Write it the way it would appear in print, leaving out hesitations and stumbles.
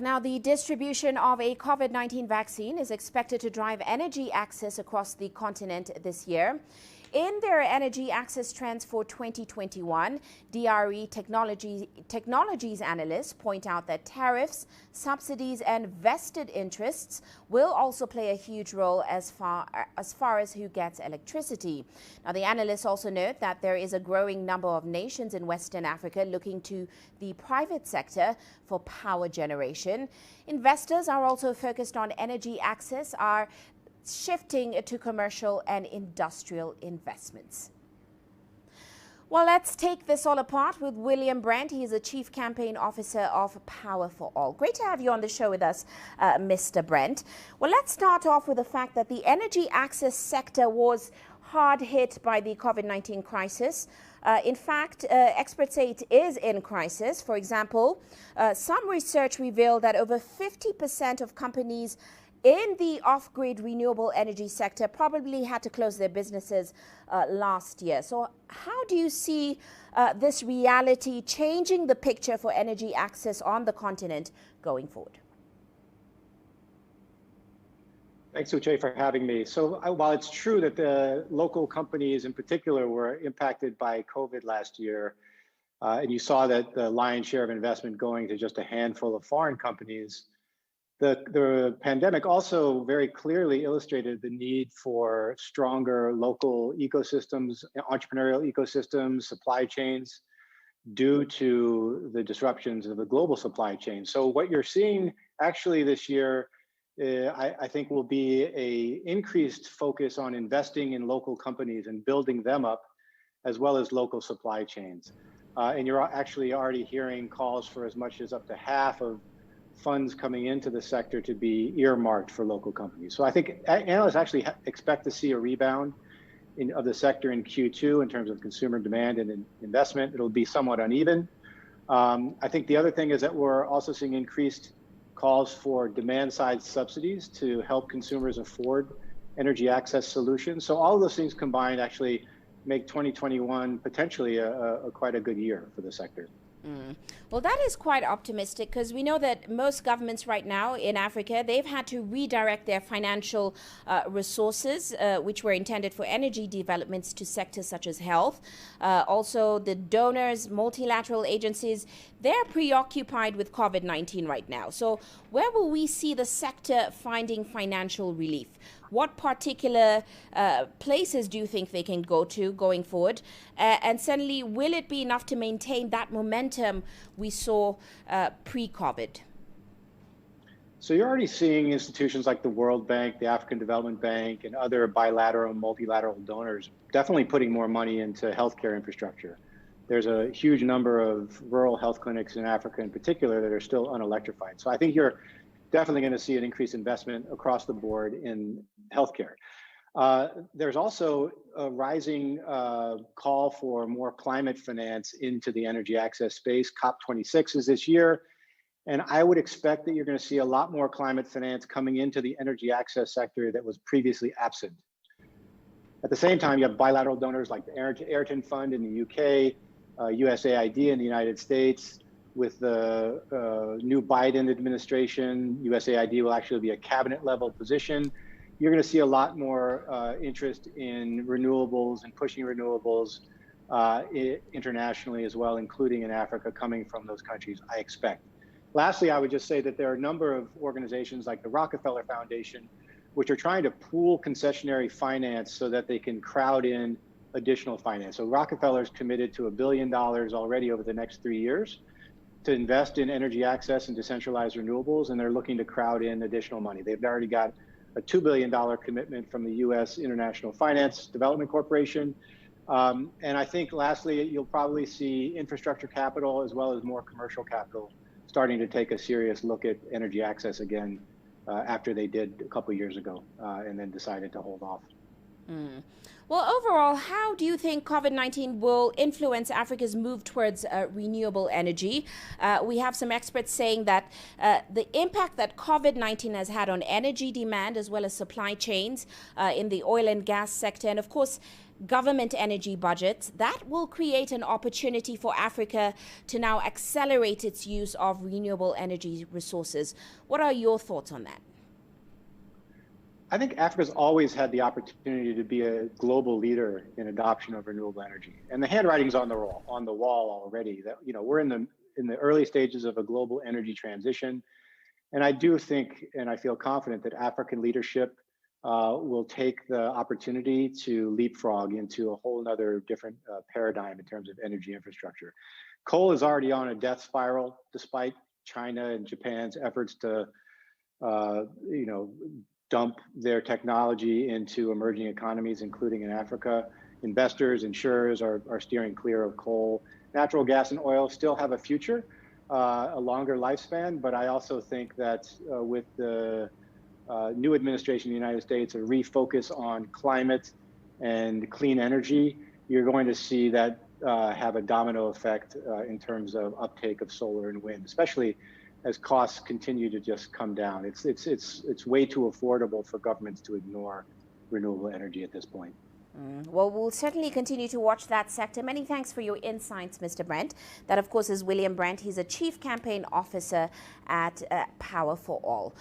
Now, the distribution of a COVID-19 vaccine is expected to drive energy access across the continent this year. In their energy access trends for 2021, DRE Technologies analysts point out that tariffs, subsidies and vested interests will also play a huge role as far as who gets electricity. Now, the analysts also note that there is a growing number of nations in Western Africa looking to the private sector for power generation. Investors are also focused on energy access, are shifting to commercial and industrial investments. Well, let's take this all apart with William Brent. He is the Chief Campaign Officer of Power for All. Great to have you on the show with us, Mr. Brent. Well, let's start off with the fact that the energy access sector was hard hit by the COVID-19 crisis. In fact, experts say it is in crisis. For example, some research revealed that over 50% of companies in the off-grid renewable energy sector probably had to close their businesses last year. So how do you see this reality changing the picture for energy access on the continent going forward? Thanks, Uche, for having me. So while it's true that the local companies in particular were impacted by COVID last year, and you saw that the lion's share of investment going to just a handful of foreign companies, the pandemic also very clearly illustrated the need for stronger local ecosystems, entrepreneurial ecosystems, supply chains, due to the disruptions of the global supply chain. So what you're seeing actually this year, I think, will be an increased focus on investing in local companies and building them up, as well as local supply chains. And you're actually already hearing calls for as much as up to half of funds coming into the sector to be earmarked for local companies. So I think analysts actually expect to see a rebound of the sector in Q2 in terms of consumer demand and investment. It'll be somewhat uneven. I think the other thing is that we're also seeing increased calls for demand side subsidies to help consumers afford energy access solutions. So all of those things combined actually make 2021 potentially quite a good year for the sector. Well, that is quite optimistic, because we know that most governments right now in Africa, they've had to redirect their financial resources, which were intended for energy developments, to sectors such as health. Also, the donors, multilateral agencies, they're preoccupied with COVID-19 right now. So where will we see the sector finding financial relief? What particular places do you think they can go to going forward? And certainly, will it be enough to maintain that momentum we saw pre-COVID? So you're already seeing institutions like the World Bank, the African Development Bank, and other bilateral and multilateral donors definitely putting more money into healthcare infrastructure. There's a huge number of rural health clinics in Africa in particular that are still unelectrified. So I think you're definitely going to see an increased investment across the board in healthcare. There's also a rising call for more climate finance into the energy access space. COP26 is this year, and I would expect that you're going to see a lot more climate finance coming into the energy access sector that was previously absent. At the same time, you have bilateral donors like the Ayrton Fund in the UK, USAID in the United States. With the new Biden administration, USAID will actually be a cabinet level position. You're going to see a lot more interest in renewables and pushing renewables internationally as well, including in Africa, coming from those countries, I expect. Lastly, I would just say that there are a number of organizations like the Rockefeller Foundation, which are trying to pool concessionary finance so that they can crowd in additional finance. So Rockefeller's committed to $1 billion already over the next 3 years to invest in energy access and decentralized renewables, and they're looking to crowd in additional money. They've already got a $2 billion commitment from the U.S. International Finance Development Corporation. And I think lastly, you'll probably see infrastructure capital as well as more commercial capital starting to take a serious look at energy access again after they did a couple of years ago and then decided to hold off. Well, overall, how do you think COVID-19 will influence Africa's move towards renewable energy? We have some experts saying that the impact that COVID-19 has had on energy demand as well as supply chains in the oil and gas sector, and of course, government energy budgets, that will create an opportunity for Africa to now accelerate its use of renewable energy resources. What are your thoughts on that? I think Africa's always had the opportunity to be a global leader in adoption of renewable energy, and the handwriting's on the wall already. That we're in the early stages of a global energy transition, and I do think, and I feel confident that African leadership will take the opportunity to leapfrog into a whole other different paradigm in terms of energy infrastructure. Coal is already on a death spiral, despite China and Japan's efforts to, dump their technology into emerging economies, including in Africa. Investors, insurers are steering clear of coal. Natural gas and oil still have a future, a longer lifespan, but I also think that with the new administration in the United States, a refocus on climate and clean energy, you're going to see that have a domino effect in terms of uptake of solar and wind, especially as costs continue to just come down. It's way too affordable for governments to ignore renewable energy at this point. Well, we'll certainly continue to watch that sector. Many thanks for your insights, Mr. Brent. That, of course, is William Brent. He's a Chief Campaign Officer at Power for All.